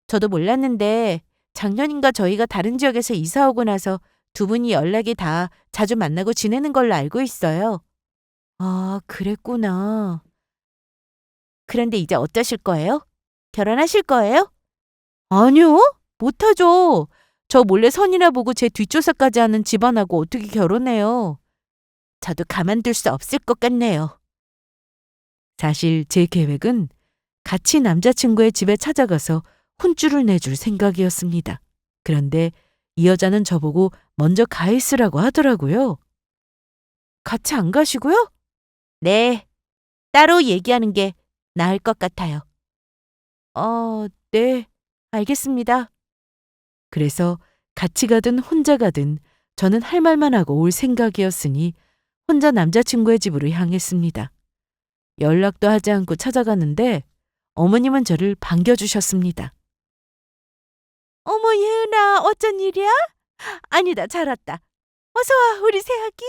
B: 저도 몰랐는데 작년인가 저희가 다른 지역에서 이사 오고 나서 두 분이 연락이 다 자주 만나고 지내는 걸로 알고 있어요. 아, 그랬구나. 그런데 이제 어쩌실 거예요? 결혼하실 거예요? 아니요, 못하죠. 저 몰래 선이나 보고 제 뒷조사까지 하는 집안하고 어떻게 결혼해요? 저도 가만둘 수 없을 것 같네요. 사실 제 계획은 같이 남자친구의 집에 찾아가서 혼쭐을 내줄 생각이었습니다. 그런데 이 여자는 저보고 먼저 가 있으라고 하더라고요. 같이 안 가시고요? 네, 따로 얘기하는 게 나을 것 같아요. 네, 알겠습니다. 그래서 같이 가든 혼자 가든 저는 할 말만 하고 올 생각이었으니 혼자 남자친구의 집으로 향했습니다. 연락도 하지 않고 찾아갔는데 어머님은 저를 반겨주셨습니다. 어머, 예은아, 어쩐 일이야? 아니다, 잘 왔다. 어서 와, 우리 새아기.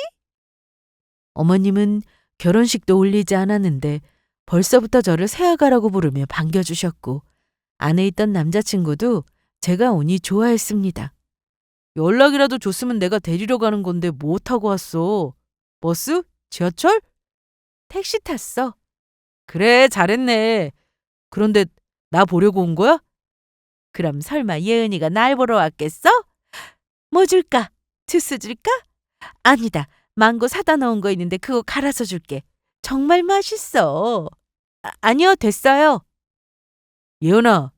B: 어머님은 결혼식도 올리지 않았는데 벌써부터 저를 새아가라고 부르며 반겨주셨고 안에 있던 남자친구도 제가 오니 좋아했습니다. 연락이라도 줬으면 내가 데리러 가는 건데 뭐 타고 왔어? 버스? 지하철? 택시 탔어. 그래, 잘했네. 그런데 나 보려고 온 거야?
A: 그럼 설마 예은이가 날 보러 왔겠어? 뭐 줄까? 주스 줄까? 아니다. 망고 사다 놓은 거 있는데 그거 갈아서 줄게. 정말 맛있어. 아니요, 됐어요.
B: 예은아,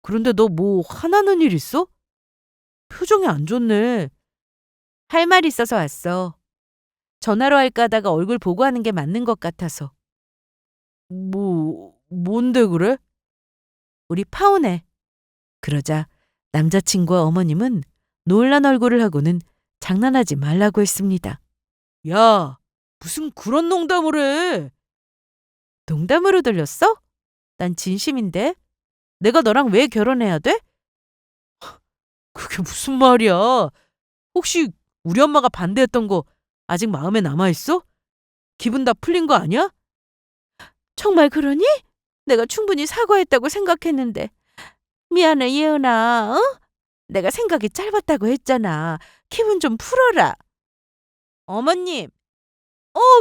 B: 그런데 너 뭐 화나는 일 있어? 표정이 안 좋네.
A: 할 말 있어서 왔어. 전화로 할까 하다가 얼굴 보고 하는 게 맞는 것 같아서.
B: 뭔데 그래?
A: 우리 파혼해. 그러자 남자친구와 어머님은 놀란 얼굴을 하고는 장난하지 말라고 했습니다.
B: 야, 무슨 그런 농담을 해?
A: 농담으로 들렸어? 난 진심인데. 내가 너랑 왜 결혼해야 돼?
B: 그게 무슨 말이야? 혹시 우리 엄마가 반대했던 거 아직 마음에 남아있어? 기분 다 풀린 거 아니야?
A: 정말 그러니? 내가 충분히 사과했다고 생각했는데. 미안해, 예은아. 어? 내가 생각이 짧았다고 했잖아. 기분 좀 풀어라. 어머님.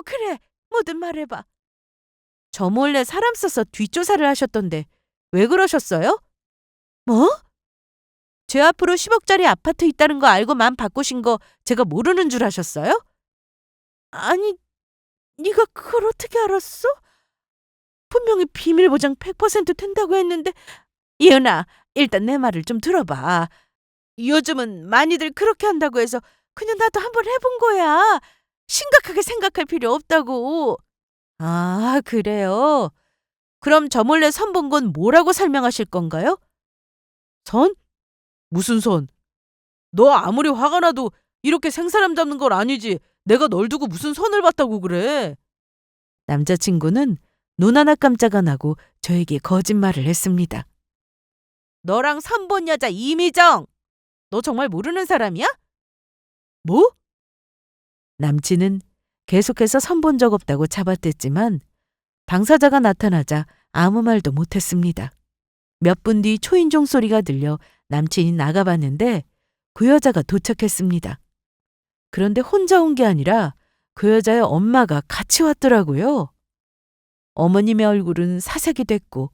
A: 그래. 뭐든 말해봐. 저 몰래 사람 써서 뒷조사를 하셨던데 왜 그러셨어요? 뭐? 제 앞으로 10억짜리 아파트 있다는 거 알고 마음 바꾸신 거 제가 모르는 줄 아셨어요? 아니, 네가 그걸 어떻게 알았어? 분명히 비밀 보장 100% 된다고 했는데. 예은아, 일단 내 말을 좀 들어봐. 요즘은 많이들 그렇게 한다고 해서 그냥 나도 한번 해본 거야. 심각하게 생각할 필요 없다고. 아, 그래요? 그럼 저 몰래 선 본 건 뭐라고 설명하실 건가요?
B: 선? 무슨 선? 너 아무리 화가 나도 이렇게 생사람 잡는 건 아니지. 내가 널 두고 무슨 선을 봤다고 그래?
A: 남자친구는 눈 하나 깜짝 안 하고 저에게 거짓말을 했습니다. 너랑 선 본 여자 이미정! 너 정말 모르는 사람이야?
B: 뭐?
A: 남친은 계속해서 선 본 적 없다고 잡아댔지만 당사자가 나타나자 아무 말도 못했습니다. 몇 분 뒤 초인종 소리가 들려 남친이 나가봤는데 그 여자가 도착했습니다. 그런데 혼자 온 게 아니라 그 여자의 엄마가 같이 왔더라고요. 어머님의 얼굴은 사색이 됐고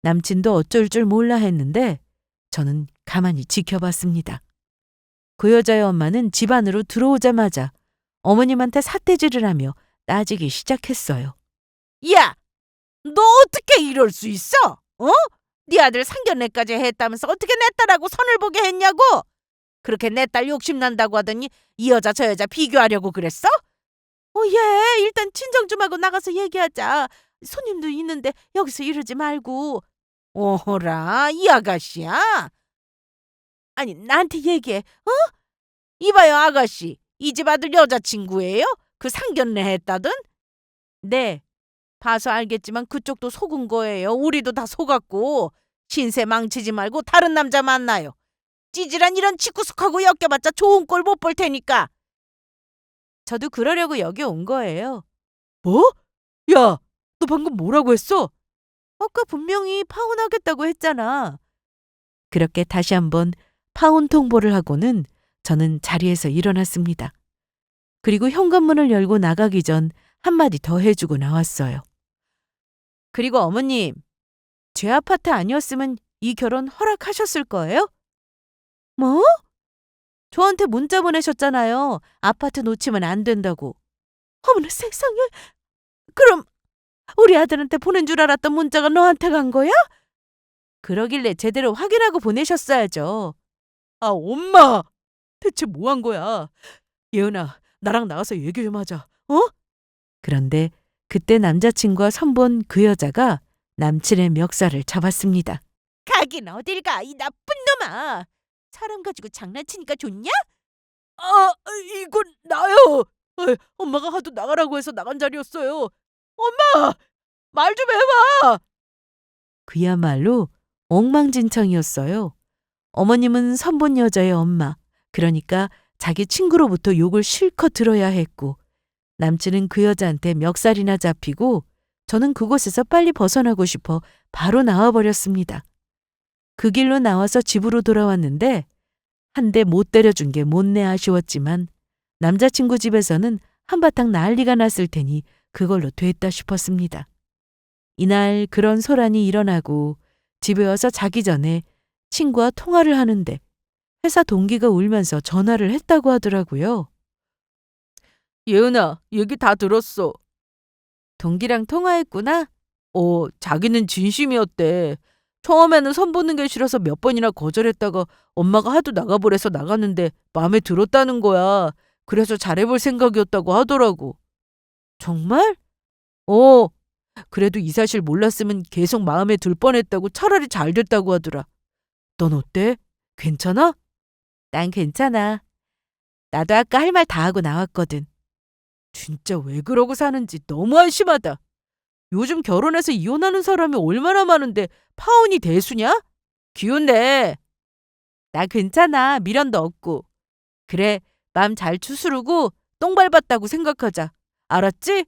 A: 남친도 어쩔 줄 몰라 했는데 저는 가만히 지켜봤습니다. 그 여자의 엄마는 집 안으로 들어오자마자 어머님한테 삿대질을 하며 따지기 시작했어요. 야! 너 어떻게 이럴 수 있어? 어? 네 아들 상견례까지 했다면서 어떻게 내 딸하고 선을 보게 했냐고? 그렇게 내 딸 욕심난다고 하더니 이 여자 저 여자 비교하려고 그랬어? 얘 일단 진정 좀 하고 나가서 얘기하자. 손님도 있는데 여기서 이러지 말고. 오호라, 이 아가씨야? 아니, 나한테 얘기해. 어? 이봐요, 아가씨. 이 집 아들 여자친구예요? 그 상견례 했다던? 네. 봐서 알겠지만 그쪽도 속은 거예요. 우리도 다 속았고. 신세 망치지 말고 다른 남자 만나요. 찌질한 이런 치구숙하고 엮여봤자 좋은 꼴 못 볼 테니까. 저도 그러려고 여기 온 거예요.
B: 뭐? 야, 너 방금 뭐라고 했어?
A: 아까 분명히 파혼하겠다고 했잖아. 그렇게 다시 한번 파혼 통보를 하고는 저는 자리에서 일어났습니다. 그리고 현관문을 열고 나가기 전 한마디 더 해주고 나왔어요. 그리고 어머님, 제 아파트 아니었으면 이 결혼 허락하셨을 거예요? 뭐? 저한테 문자 보내셨잖아요. 아파트 놓치면 안 된다고. 어머나 세상에. 그럼 우리 아들한테 보낸 줄 알았던 문자가 너한테 간 거야? 그러길래 제대로 확인하고 보내셨어야죠.
B: 아, 엄마! 대체 뭐 한 거야? 예은아, 나랑 나가서 얘기 좀 하자. 어?
A: 그런데 그때 남자친구와 선본 그 여자가 남친의 멱살을 잡았습니다. 가긴 어딜 가, 이 나쁜 놈아. 사람 가지고 장난치니까 좋냐?
B: 아, 이건 나요. 엄마가 하도 나가라고 해서 나간 자리였어요. 엄마! 말 좀 해봐!
A: 그야말로 엉망진창이었어요. 어머님은 선본 여자의 엄마, 그러니까 자기 친구로부터 욕을 실컷 들어야 했고, 남친은 그 여자한테 멱살이나 잡히고, 저는 그곳에서 빨리 벗어나고 싶어 바로 나와버렸습니다. 그 길로 나와서 집으로 돌아왔는데 한 대 못 때려준 게 못내 아쉬웠지만 남자친구 집에서는 한바탕 난리가 났을 테니 그걸로 됐다 싶었습니다. 이날 그런 소란이 일어나고 집에 와서 자기 전에
B: 친구와 통화를 하는데 회사 동기가 울면서 전화를 했다고 하더라고요. 예은아, 얘기 다 들었어. 동기랑 통화했구나? 자기는 진심이었대. 처음에는 선보는 게 싫어서 몇 번이나 거절했다가 엄마가 하도 나가보래서 나갔는데 마음에 들었다는 거야. 그래서 잘해볼 생각이었다고 하더라고. 정말? 어, 그래도 이 사실 몰랐으면 계속 마음에 들 뻔했다고 차라리 잘 됐다고 하더라. 넌 어때? 괜찮아? 난 괜찮아. 나도 아까 할 말 다 하고 나왔거든. 진짜 왜 그러고 사는지 너무 한심하다. 요즘 결혼해서 이혼하는 사람이 얼마나 많은데 파혼이 대수냐? 기운내. 나 괜찮아. 미련도 없고. 그래, 마음 잘 추스르고 똥 밟았다고 생각하자. 알았지?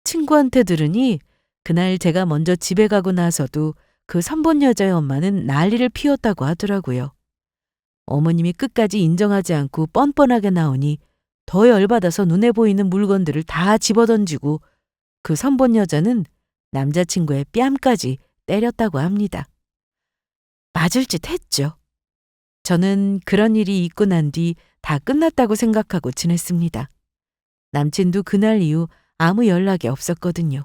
B: 친구한테 들으니 그날 제가 먼저 집에 가고 나서도 그 선본 여자의 엄마는 난리를 피웠다고 하더라고요. 어머님이 끝까지 인정하지 않고 뻔뻔하게 나오니 더 열받아서 눈에 보이는 물건들을 다 집어던지고 그 선본 여자는 남자친구의 뺨까지 때렸다고 합니다. 맞을 짓 했죠. 저는 그런 일이 있고 난 뒤 다 끝났다고 생각하고 지냈습니다. 남친도 그날 이후 아무 연락이 없었거든요.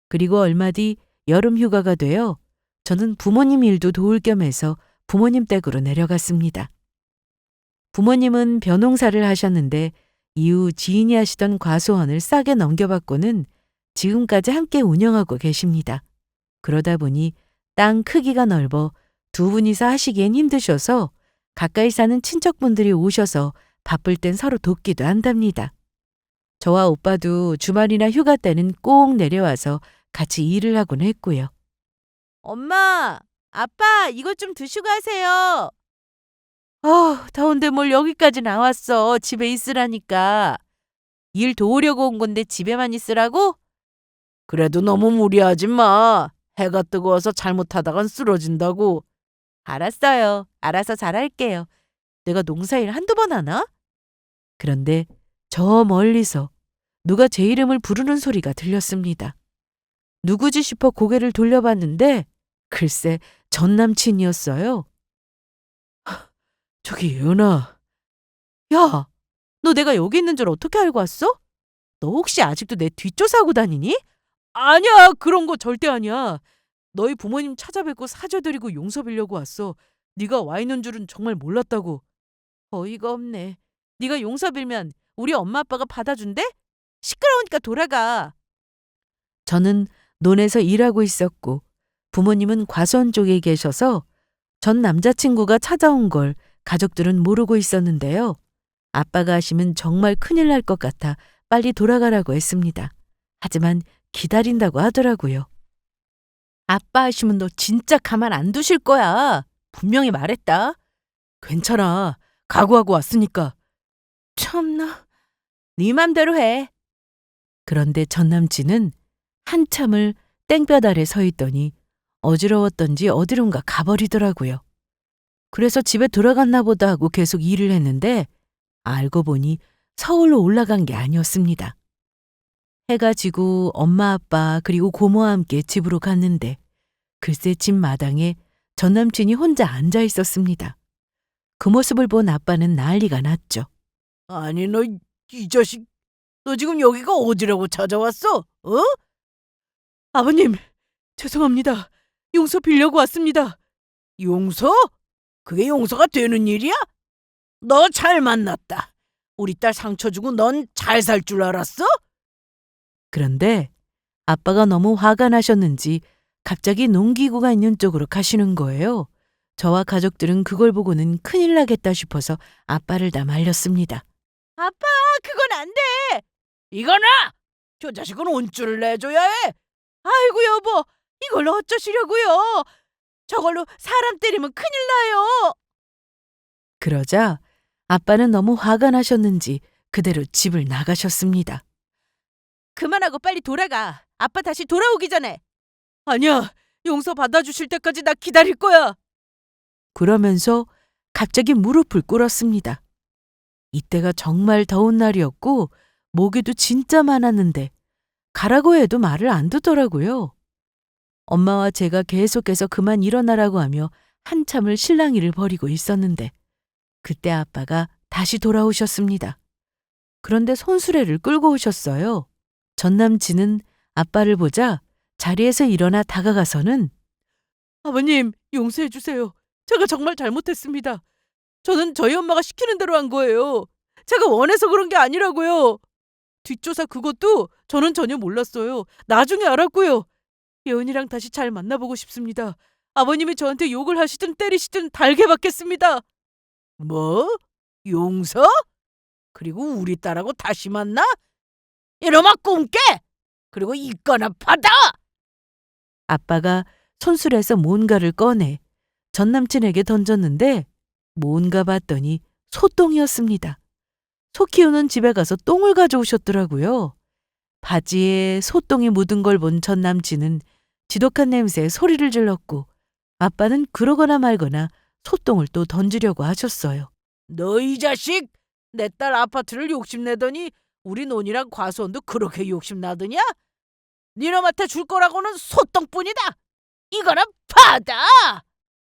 B: 그리고 얼마 뒤 여름 휴가가 되어 저는 부모님 일도 도울 겸 해서 부모님 댁으로 내려갔습니다. 부모님은 벼농사를 하셨는데 이후 지인이 하시던 과수원을 싸게 넘겨받고는 지금까지 함께 운영하고 계십니다. 그러다 보니 땅 크기가 넓어 두 분이서 하시기엔 힘드셔서 가까이 사는 친척분들이 오셔서 바쁠 땐 서로 돕기도 한답니다. 저와 오빠도 주말이나 휴가 때는 꼭 내려와서 같이 일을 하곤 했고요. 엄마, 아빠, 이것 좀 드시고 가세요. 더운데 뭘 여기까지 나왔어. 집에 있으라니까. 일 도우려고 온 건데 집에만 있으라고? 그래도 너무 무리하지 마. 해가 뜨거워서 잘못하다간 쓰러진다고. 알았어요. 알아서 잘할게요. 내가 농사일 한두 번 하나? 그런데 저 멀리서 누가 제 이름을 부르는 소리가 들렸습니다. 누구지 싶어 고개를 돌려봤는데 글쎄 전 남친이었어요. 저기 예은아. 야, 너 내가 여기 있는 줄 어떻게 알고 왔어? 너 혹시 아직도 내 뒷조사하고 다니니? 아니야, 그런 거 절대 아니야. 너희 부모님 찾아뵙고 사죄드리고 용서 빌려고 왔어. 네가 와 있는 줄은 정말 몰랐다고. 어이가 없네. 네가 용서 빌면 우리 엄마 아빠가 받아준대? 시끄러우니까 돌아가. 저는 논에서 일하고 있었고 부모님은 과수원 쪽에 계셔서 전 남자친구가 찾아온 걸 가족들은 모르고 있었는데요. 아빠가 하시면 정말 큰일 날 것 같아 빨리 돌아가라고 했습니다. 하지만 기다린다고 하더라고요. 아빠 하시면 너 진짜 가만 안 두실 거야. 분명히 말했다. 괜찮아. 각오하고 왔으니까. 참나. 네 맘대로 해. 그런데 전 남친은 한참을 땡볕 아래 서 있더니 어지러웠던지 어디론가 가버리더라고요. 그래서 집에 들어갔나 보다 하고 계속 일을 했는데 알고 보니 서울로 올라간 게 아니었습니다. 해가 지고 엄마 아빠 그리고 고모와 함께 집으로 갔는데 글쎄 집 마당에 전 남친이 혼자 앉아 있었습니다. 그 모습을 본 아빠는 난리가 났죠. 아니 너 이 자식, 너 지금 여기가 어디라고 찾아왔어? 어? 아버님, 죄송합니다. 용서 빌려고 왔습니다. 용서? 그게 용서가 되는 일이야? 너 잘 만났다. 우리 딸 상처 주고 넌 잘 살 줄 알았어? 그런데 아빠가 너무 화가 나셨는지 갑자기 농기구가 있는 쪽으로 가시는 거예요. 저와 가족들은 그걸 보고는 큰일 나겠다 싶어서 아빠를 다 말렸습니다. 아빠, 그건 안 돼! 이거나! 저 자식은 온줄을 내줘야 해! 아이고 여보, 이걸 어쩌시려고요? 저걸로 사람 때리면 큰일 나요! 그러자 아빠는 너무 화가 나셨는지 그대로 집을 나가셨습니다. 그만하고 빨리 돌아가. 아빠 다시 돌아오기 전에. 아니야. 용서 받아주실 때까지 나 기다릴 거야. 그러면서 갑자기 무릎을 꿇었습니다. 이때가 정말 더운 날이었고 모기도 진짜 많았는데 가라고 해도 말을 안 듣더라고요. 엄마와 제가 계속해서 그만 일어나라고 하며 한참을 실랑이를 벌이고 있었는데 그때 아빠가 다시 돌아오셨습니다. 그런데 손수레를 끌고 오셨어요. 전 남친은 아빠를 보자 자리에서 일어나 다가가서는 아버님, 용서해 주세요. 제가 정말 잘못했습니다. 저는 저희 엄마가 시키는 대로 한 거예요. 제가 원해서 그런 게 아니라고요. 뒷조사 그것도 저는 전혀 몰랐어요. 나중에 알았고요. 예은이랑 다시 잘 만나보고 싶습니다. 아버님이 저한테 욕을 하시든 때리시든 달게 받겠습니다. 뭐? 용서? 그리고 우리 딸하고 다시 만나? 이놈아 꿈깨! 그리고 이거나 받아! 아빠가 손술에서 뭔가를 꺼내 전 남친에게 던졌는데 뭔가 봤더니 소똥이었습니다. 소 키우는 집에 가서 똥을 가져오셨더라고요. 바지에 소똥이 묻은 걸 본 전 남친은 지독한 냄새에 소리를 질렀고 아빠는 그러거나 말거나 소똥을 또 던지려고 하셨어요. 너 이 자식! 내 딸 아파트를 욕심내더니 우리 논이랑 과수원도 그렇게 욕심나더냐? 니놈한테 줄 거라고는 소똥뿐이다! 이거는 받아!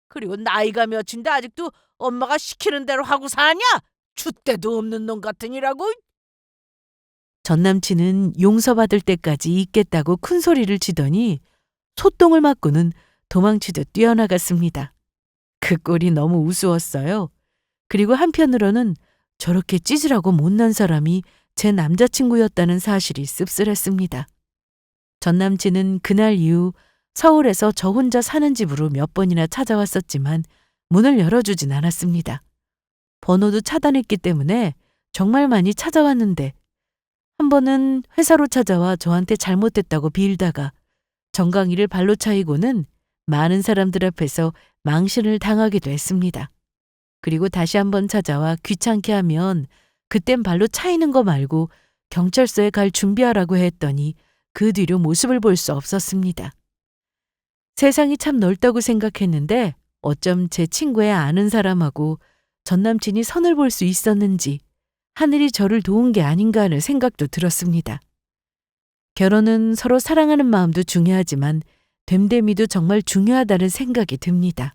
B: 그리고 나이가 몇인데 아직도 엄마가 시키는 대로 하고 사냐? 줏대도 없는 놈 같으니라고. 전 남친은 용서받을 때까지 있겠다고 큰 소리를 치더니 소똥을 맞고는 도망치듯 뛰어나갔습니다. 그 꼴이 너무 우스웠어요. 그리고 한편으로는 저렇게 찌질하고 못난 사람이 제 남자친구였다는 사실이 씁쓸했습니다. 전 남친은 그날 이후 서울에서 저 혼자 사는 집으로 몇 번이나 찾아왔었지만 문을 열어주진 않았습니다. 번호도 차단했기 때문에 정말 많이 찾아왔는데 한 번은 회사로 찾아와 저한테 잘못됐다고 빌다가 정강이를 발로 차이고는 많은 사람들 앞에서 망신을 당하기도 했습니다. 그리고 다시 한번 찾아와 귀찮게 하면 그땐 발로 차이는 거 말고 경찰서에 갈 준비하라고 했더니 그 뒤로 모습을 볼 수 없었습니다. 세상이 참 넓다고 생각했는데 어쩜 제 친구의 아는 사람하고 전 남친이 선을 볼 수 있었는지 하늘이 저를 도운 게 아닌가 하는 생각도 들었습니다. 결혼은 서로 사랑하는 마음도 중요하지만 됨됨이도 정말 중요하다는 생각이 듭니다.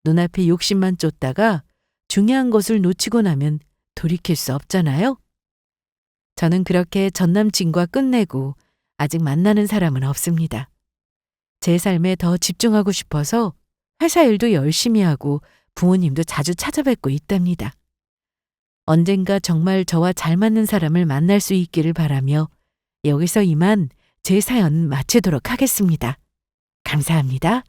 B: 눈앞에 욕심만 쫓다가 중요한 것을 놓치고 나면 돌이킬 수 없잖아요. 저는 그렇게 전 남친과 끝내고 아직 만나는 사람은 없습니다. 제 삶에 더 집중하고 싶어서 회사 일도 열심히 하고 부모님도 자주 찾아뵙고 있답니다. 언젠가 정말 저와 잘 맞는 사람을 만날 수 있기를 바라며 여기서 이만 제 사연 마치도록 하겠습니다. 감사합니다.